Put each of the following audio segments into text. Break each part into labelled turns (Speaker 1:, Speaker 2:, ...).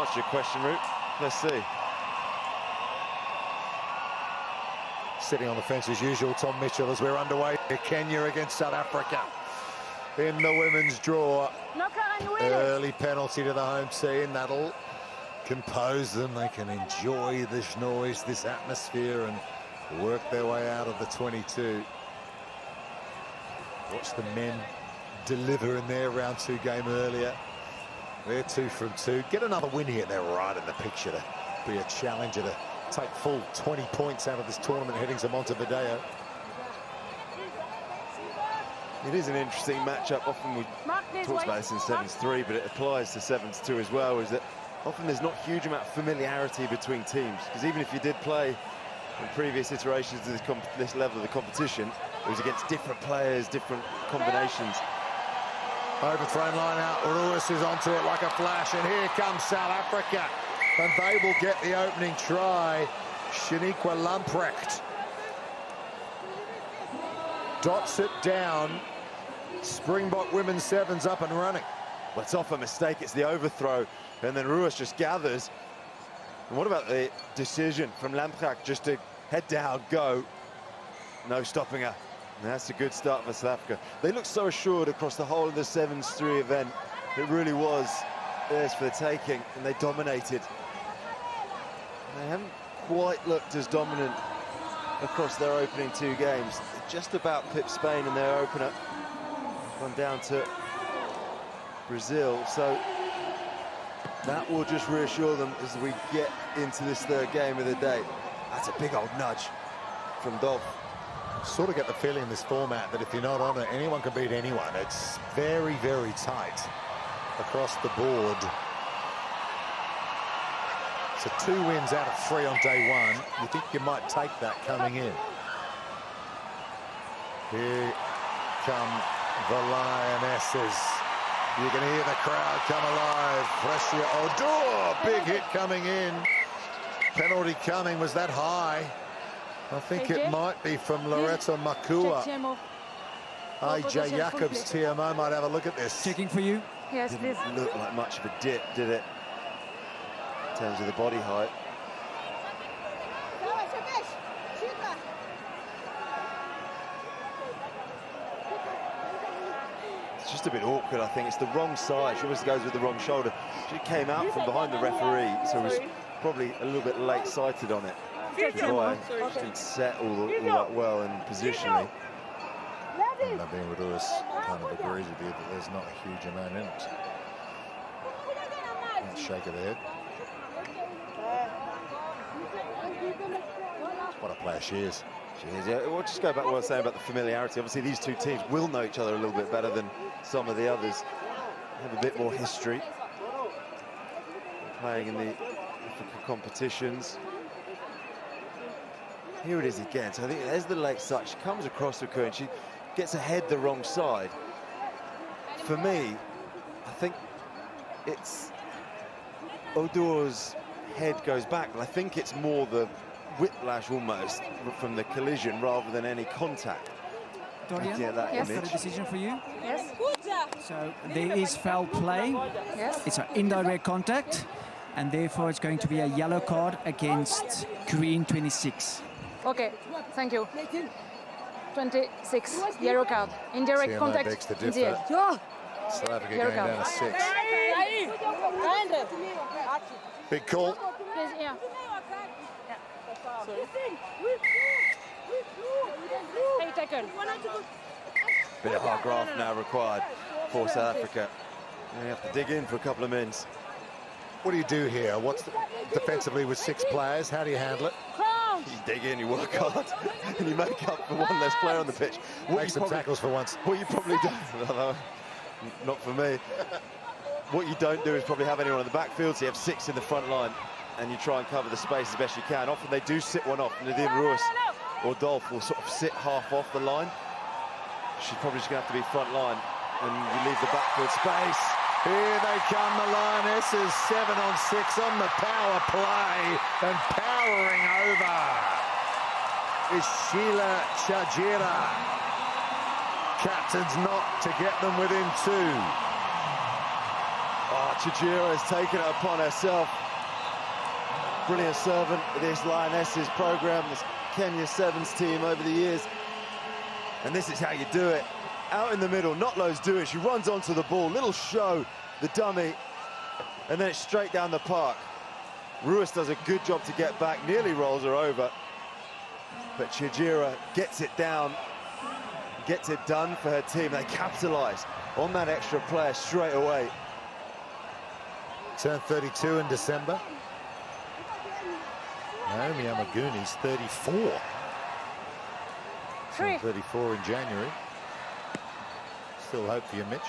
Speaker 1: answer your question, Root. Let's see.
Speaker 2: Sitting on the fence as usual, Tom Mitchell, as we're underway. Kenya against South Africa in the women's draw. Early penalty to the home team. That'll compose them. They can enjoy this noise, this atmosphere, and work their way out of the 22. Watch the men deliver in their round 2 game earlier. They're 2 from 2. Get another win here. They're right in the picture to be a challenger to take full 20 points out of this tournament heading to Montevideo.
Speaker 1: It is an interesting matchup. Often we talk about this in 7-3, but it applies to 7-2 as well, is that often there's not a huge amount of familiarity between teams, because even if you did play in previous iterations of this level of the competition, it was against different players, different combinations.
Speaker 2: Overthrown line out, Ruiz is onto it like a flash, and here comes South Africa, and they will get the opening try. Shaniqua Lamprecht dots it down. Springbok women's 7's up and running.
Speaker 1: Well, it's off a mistake, it's the overthrow, and then Ruiz just gathers. And what about the decision from Lamprecht just to head down, go? No stopping her. And that's a good start for South Africa. They look so assured across the whole of the 7-3 event. It really was theirs for the taking, and they dominated. They haven't quite looked as dominant across their opening 2 games. They just about pipped Spain in their opener. Gone down to Brazil, so that will just reassure them as we get into this 3rd game of the day. That's a big old nudge from Dolph.
Speaker 2: Sort of get the feeling in this format that if you're not on it, anyone can beat anyone. It's very, very tight across the board. So 2 wins out of 3 on day 1. You think you might take that coming in. Here come the Lionesses. You can hear the crowd come alive. Fresia Odur, big hit coming in. Penalty coming, was that high? I think it might be from Loreto Makua. AJ Jacobs, TMO, might have a look at this.
Speaker 3: Checking for you.
Speaker 4: Yes, please.
Speaker 1: Didn't look like much of a dip, did it? In terms of the body height. It's just a bit awkward, I think. It's the wrong side. She always goes with the wrong shoulder. She came out from behind the referee, so was probably a little bit late-sighted on it. Boy, she didn't set all that well and positionally.
Speaker 2: And Nabin Ruiz kind of agrees with you that there's not a huge amount in it. That shake of the head. What a player she is.
Speaker 1: She is, yeah. We'll just go back to what I was saying about the familiarity. Obviously, these 2 teams will know each other a little bit better than some of the others. Have a bit more history. Playing in the Africa competitions. Here it is again. So I think there's the late start. She comes across with her and she gets her head the wrong side. For me, I think it's Odur's head goes back, but I think it's more the whiplash almost from the collision rather than any contact.
Speaker 3: Doria,
Speaker 4: Yes.
Speaker 3: got a decision for you.
Speaker 4: Yes.
Speaker 3: So there is foul play.
Speaker 4: Yes.
Speaker 3: It's an indirect contact, and therefore it's going to be a yellow card against green 26.
Speaker 4: Okay, thank you. 26, yellow card. Indirect
Speaker 2: TMO
Speaker 4: contact.
Speaker 2: begs to
Speaker 4: In the
Speaker 2: differ.
Speaker 4: end. Yeah.
Speaker 2: South Africa
Speaker 4: Yellow
Speaker 2: going
Speaker 4: card.
Speaker 2: down to 6. Big call.
Speaker 4: Please, yeah. Hey, tackle.
Speaker 1: Bit of hard graft now required for South Africa. And you have to dig in for a couple of minutes.
Speaker 2: What do you do here? What's defensively with 6 players? How do you handle it?
Speaker 1: You dig in, you work hard, and you make up for one less player on the pitch.
Speaker 2: Make some tackles for once.
Speaker 1: What you probably do, not for me. What you don't do is probably have anyone in the backfield, so you have 6 in the front line, and you try and cover the space as best you can. Often they do sit one off. Nadim Ruiz or Dolph will sort of sit half off the line. She's probably just going to have to be front line, and you leave the backfield space.
Speaker 2: Here they come, the Lionesses, 7 on 6 on the power play, and powering over is Sheila Chajira. Captain's knock to get them within 2. Oh,
Speaker 1: Chijiro has taken it upon herself. Brilliant servant of this Lionesses program, this Kenya Sevens team over the years. And this is how you do it. Out in the middle, not loads do it. She runs onto the ball, little show, the dummy, and then it's straight down the park. Ruiz does a good job to get back, nearly rolls her over. But Chijiro gets it down, gets it done for her team. They capitalise on that extra player straight away.
Speaker 2: Turned 32 in December. Naomi Yamaguni's 34. Turned 34 in January. Still hope for you, Mitch.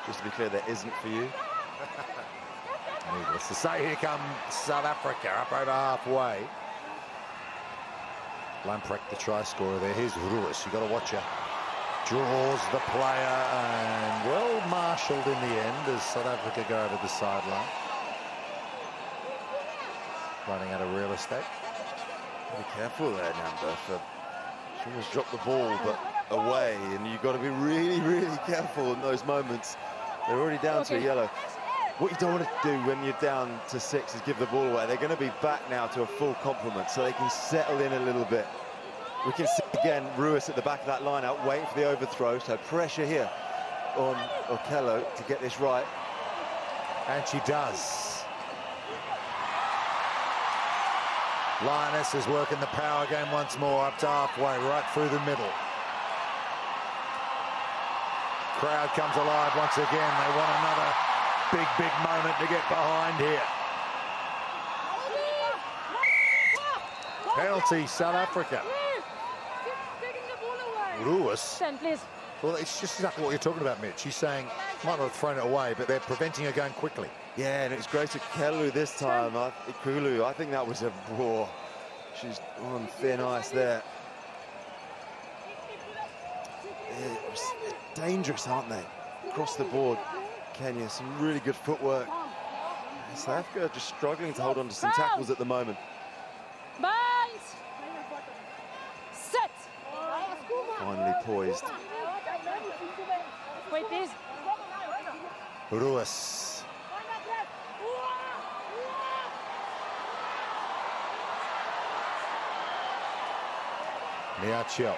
Speaker 1: Just to be clear, there isn't for you.
Speaker 2: Needless to say, here comes South Africa up over halfway. Lamprecht, the try scorer there. Here's Ruiz. You've got to watch her. Draws the player and well marshalled in the end as South Africa go over the sideline. Running out of real estate.
Speaker 1: Be careful there, Namba. She almost dropped the ball, but away, and you've got to be really, really careful in those moments. They're already down to a yellow. What you don't want to do when you're down to 6 is give the ball away. They're going to be back now to a full complement, so they can settle in a little bit. We can see again Ruiz at the back of that line out, waiting for the overthrow, so pressure here on Okello to get this right.
Speaker 2: And she does. Lioness is working the power game once more, up to halfway, right through the middle. Crowd comes alive once again. They want another big moment to get behind here. Penalty, South Africa. Ruiz.
Speaker 4: 10, please.
Speaker 2: Well, it's just exactly what you're talking about, Mitch. She's saying, might not have thrown it away, but they're preventing her going quickly.
Speaker 1: Yeah, and it's great to Kelu this time. Ikulu, I think that was a raw. She's on thin ice there. They're dangerous, aren't they? Across the board, Kenya, some really good footwork. South Africa are just struggling to hold on to some tackles at the moment.
Speaker 4: Bind. Set.
Speaker 1: Finally poised.
Speaker 4: Wait, please.
Speaker 2: Ruiz. Miachio.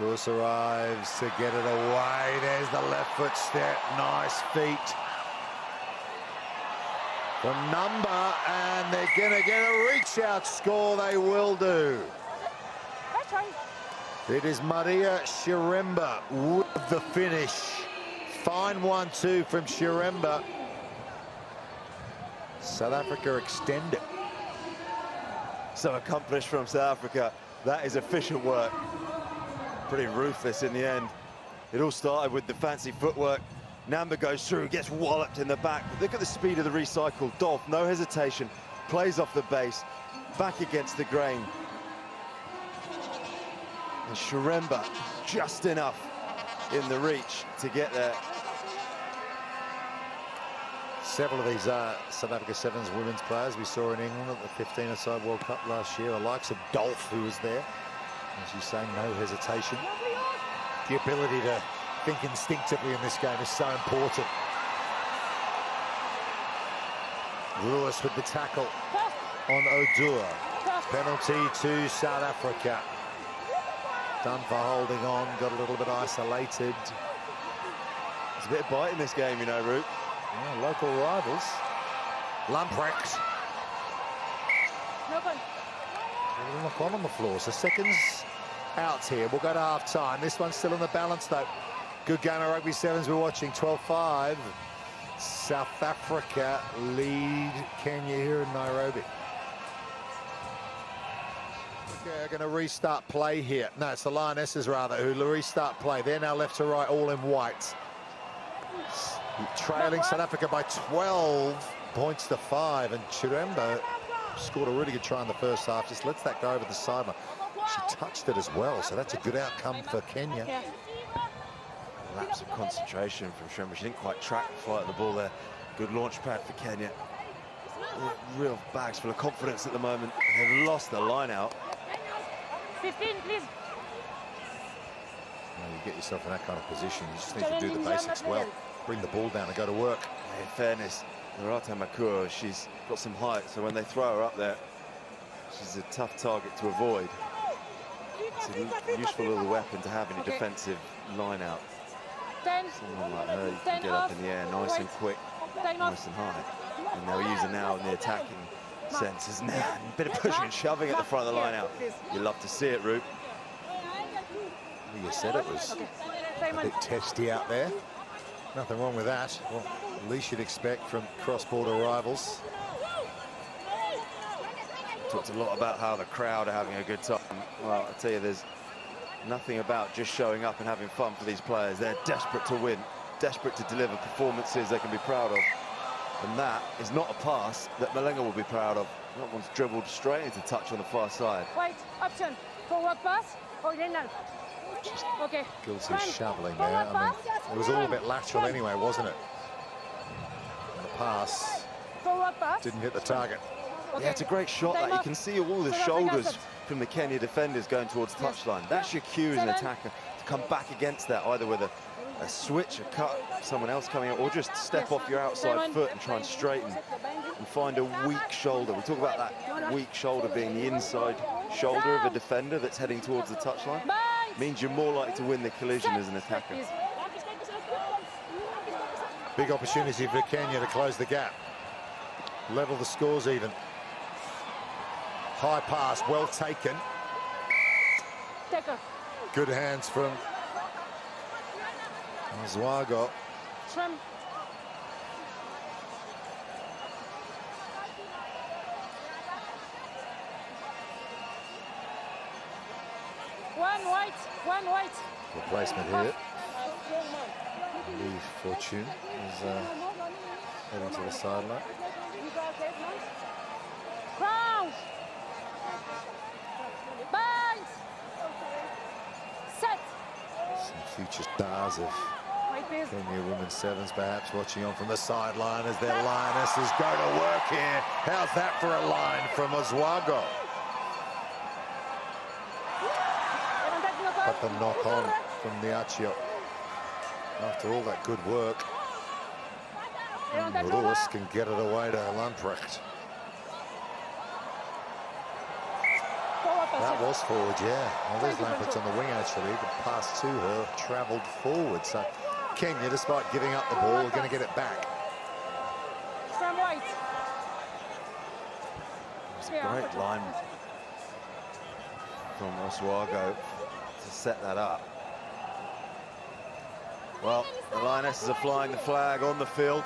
Speaker 2: Ruiz arrives to get it away. There's the left foot step. Nice feet from Number, and they're going to get a reach-out score. They will do. It is Maria Shiremba with the finish. Fine 1-2 from Shiremba. South Africa extend it.
Speaker 1: So accomplished from South Africa. That is efficient work. Pretty ruthless in the end. It all started with the fancy footwork. Namba goes through, gets walloped in the back. Look at the speed of the recycle. Dolph, no hesitation, plays off the base, back against the grain. And Shiremba just enough in the reach to get there.
Speaker 2: Several of these South Africa Sevens women's players we saw in England at the 15-a-side World Cup last year. The likes of Dolph, who was there. As you say, no hesitation. The ability to think instinctively in this game is so important. Ruiz with the tackle on Odua. Penalty to South Africa. Done for holding on, got a little bit isolated.
Speaker 1: There's a bit of bite in this game, you know, Root.
Speaker 2: Yeah, local rivals. Lamprecht. Knock on the floor. So seconds out here. We'll go to half time. This one's still in the balance though. Good game of rugby sevens we're watching. 12-5. South Africa lead Kenya here in Nairobi. They're going to restart play here. No, it's the Lionesses rather who restart play. They're now left to right, all in white. Trailing South Africa by 12 points to 5, and Chiremba scored a really good try in the first half. Just lets that go over the sideline. She touched it as well, so that's a good outcome for Kenya.
Speaker 1: A lapse of concentration from Chiremba. She didn't quite track the flight of the ball there. Good launch pad for Kenya. Real bags full of confidence at the moment. They've lost the line out.
Speaker 4: 15, please.
Speaker 2: Well, you get yourself in that kind of position, you just need to do the basics well. Bring the ball down and go to work.
Speaker 1: In fairness, Narata Makuro, she's got some height, so when they throw her up there, she's a tough target to avoid. It's a useful little weapon to have in a defensive line-out. Someone like her, you can get up in the air nice and quick, nice and high. And they'll use it now in the attacking sense, isn't it? A bit of pushing and shoving at the front of the line-out. You love to see it, Roop.
Speaker 2: Well, you said it was a bit testy out there. Nothing wrong with that. Well, at least you'd expect from cross-border rivals.
Speaker 1: Talked a lot about how the crowd are having a good time. Well, I tell you, there's nothing about just showing up and having fun for these players. They're desperate to win, desperate to deliver performances they can be proud of. And that is not a pass that Malenga will be proud of. That one's dribbled straight into touch on the far side.
Speaker 4: Wait, option. Forward pass or general? Okay.
Speaker 2: Guilty of shoveling there. I mean, it was all a bit lateral anyway, wasn't it? And the pass
Speaker 4: Forward pass.
Speaker 2: didn't hit the target.
Speaker 4: Okay.
Speaker 1: Yeah, it's a great shot that. You can see all the shoulders from the Kenya defenders going towards the touchline. That's your cue as an attacker to come back against that, either with a switch, a cut, someone else coming out, or just step off your outside foot and try and straighten and find a weak shoulder. We talk about that weak shoulder being the inside shoulder of a defender that's heading towards the touchline. Means you're more likely to win the collision as an attacker.
Speaker 2: Big opportunity for Kenya to close the gap. Level the scores even. High pass, well taken. Good hands from Zwago.
Speaker 4: One white.
Speaker 2: Replacement here. Lee Fortune is heading to the sideline.
Speaker 4: Crown. Bind. Set.
Speaker 2: Some future stars of Kenya Women's Sevens perhaps watching on from the sideline as their lionesses go to work here. How's that for a line from Oswago? But the knock on from Niachio. After all that good work, Ruas can get it away to Lamprecht. That was forward, yeah. Well, there's Lamprecht on the wing, actually. The pass to her travelled forward. So Kenya, despite giving up the ball, are going to get it back.
Speaker 1: It's a great line from Oswago to set that up. Well, the Lionesses are flying the flag on the field.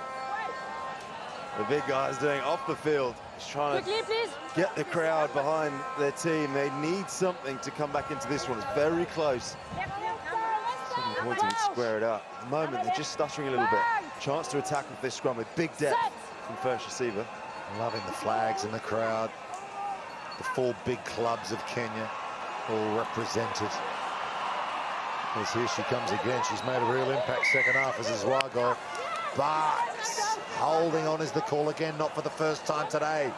Speaker 1: The big guys doing it off the field. Just trying to get the crowd behind their team. They need something to come back into this one. It's very close. 7 points and square it up. At the moment, they're just stuttering a little bit. Chance to attack with this scrum with big depth from first receiver.
Speaker 2: Loving the flags in the crowd. The 4 big clubs of Kenya all represented. As here she comes again. She's made a real impact second half as Zwago. But holding on is the call again, not for the first time today.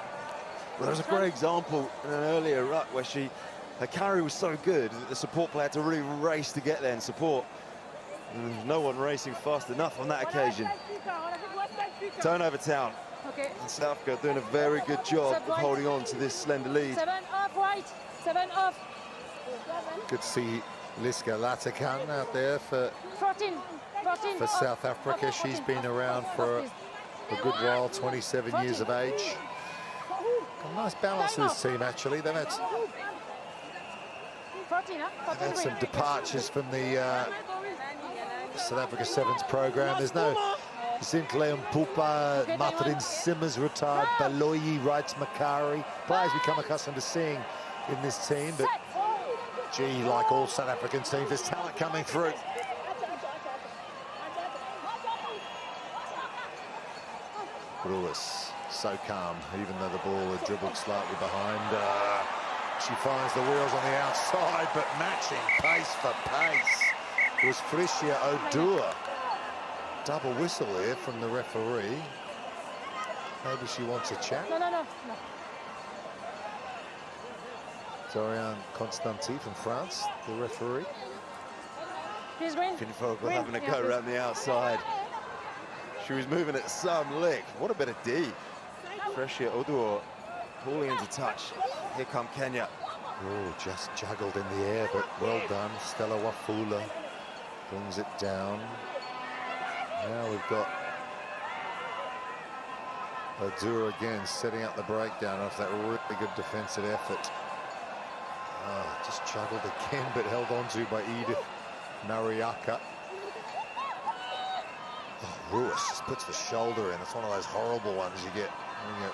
Speaker 1: Well, there was a great example in an earlier ruck where her carry was so good that the support player had to really race to get there and support. And there's no one racing fast enough on that occasion. Turnover town. And South Africa doing a very good job of holding on to this slender lead.
Speaker 4: 7 off, white. 7 off.
Speaker 2: Good to see Liska Latakan out there for
Speaker 4: 14
Speaker 2: South Africa. She's been around for a good while, 27 years of age. Got a nice balance to this team, actually. They've had some departures from the South Africa Sevens program. There's no Zintle Mpupa, Matrin Simmers retired, Baloyi, Wrights Makari. Players we come accustomed to seeing in this team, but gee, like all South African teams, there's talent coming through. Ruas, so calm, even though the ball had dribbled slightly behind. She finds the wheels on the outside, but matching pace for pace was Frisia Odua. Double whistle here from the referee. Maybe she wants a chat.
Speaker 4: No.
Speaker 2: Dorian Constanti from France, the referee.
Speaker 4: Please, green.
Speaker 1: Finfogel
Speaker 4: Green,
Speaker 1: having a
Speaker 4: yeah,
Speaker 1: go
Speaker 4: please.
Speaker 1: around the outside. She was moving at some lick. What a bit of D. Freshia Oduor pulling into touch. Here come Kenya.
Speaker 2: Oh, just juggled in the air, but well done. Stella Wafula brings it down. Now we've got Oduor again setting up the breakdown off that really good defensive effort. Just juggled again, but held on to by Edith Nariaka. Oh, Ruiz just puts the shoulder in. It's one of those horrible ones you get when you're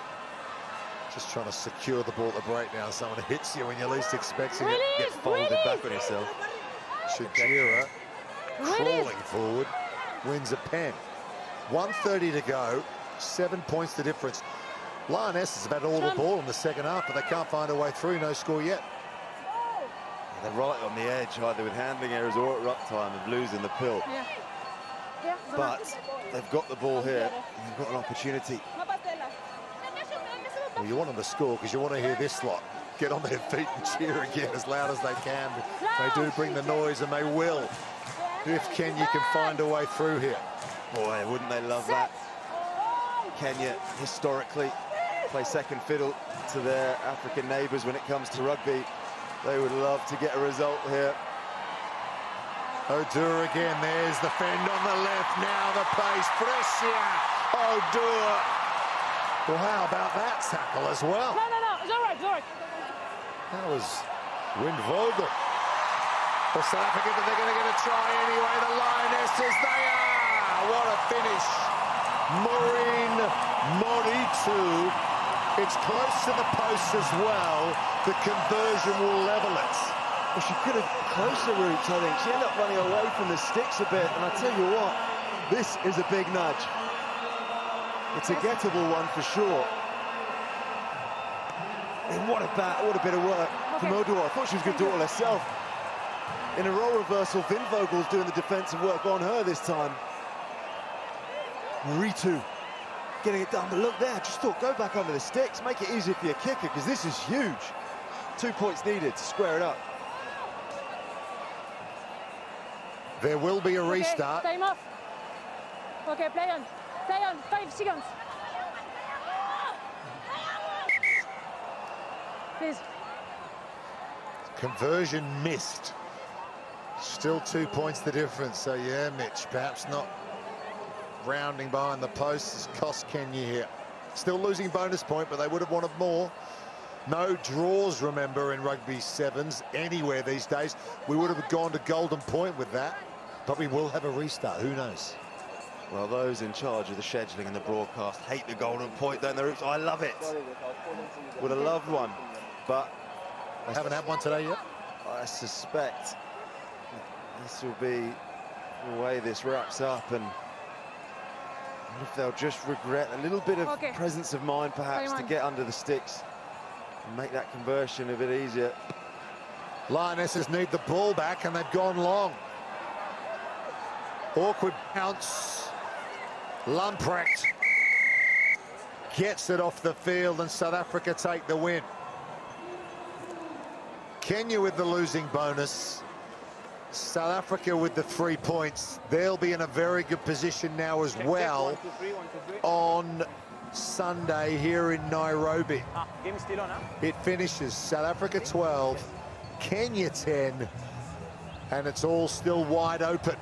Speaker 2: just trying to secure the ball at the breakdown. Someone hits you when you're least expecting it.
Speaker 1: Get folded back on yourself.
Speaker 2: Shajira crawling forward, wins a pen. 1:30 to go, 7 points the difference. Lionesses have had all the ball in the second half, but they can't find a way through. No score yet.
Speaker 1: They're right on the edge, either with handling errors or at ruck time of losing the pill.
Speaker 4: Yeah. Yeah,
Speaker 1: But they've got the ball here, and they've got an opportunity.
Speaker 2: Well, you want them to score because you want to hear this lot get on their feet and cheer again as loud as they can. They do bring the noise, and they will if Kenya can find a way through here.
Speaker 1: Boy, wouldn't they love that? Kenya, historically, play second fiddle to their African neighbours when it comes to rugby. They would love to get a result here.
Speaker 2: Oduor again, there's the fend on the left, now the pace, Freshia Oduor. Well, how about that tackle as well?
Speaker 4: No, it's all right, it's all right.
Speaker 2: That was Windvogel. For South Africa, but they're going to get a try anyway. The Lionesses, they are. What a finish. Maureen Moritu. It's close to the post as well. The conversion will level it.
Speaker 1: Well, she could have closed the route, I think. She ended up running away from the sticks a bit, and I tell you what, this is a big nudge. It's a gettable one for sure. And what a bit of work from Oduor. I thought she was going to do it all herself. In a role reversal, Vinvogel's doing the defensive work on her this time. Moritu getting it done, but look there, just thought, go back under the sticks, make it easier for your kicker, because this is huge. 2 points needed to square it up.
Speaker 2: There will be a restart.
Speaker 4: Time off. Okay, play on, 5 seconds. Please.
Speaker 2: Conversion missed. Still 2 points the difference. So yeah, Mitch, perhaps not rounding behind the post has cost Kenya here. Still losing bonus point, but they would have wanted more. No draws, remember, in rugby sevens anywhere these days. We would have gone to golden point with that, but we will have a restart. Who knows?
Speaker 1: Well, those in charge of the scheduling and the broadcast hate the golden point, don't they, Roops? I love it. Would have loved one, but
Speaker 2: I haven't had one today yet.
Speaker 1: I suspect this will be the way this wraps up, and if they'll just regret a little bit of presence of mind, perhaps, to get under the sticks and make that conversion a bit easier.
Speaker 2: Lionesses need the ball back, and they've gone long. Awkward bounce. Lamprecht gets it off the field, and South Africa take the win. Kenya with the losing bonus. South Africa with the 3 points. They'll be in a very good position now as well on Sunday here in Nairobi.
Speaker 5: Game still on, huh?
Speaker 2: It finishes South Africa 12, Kenya 10, and it's all still wide open.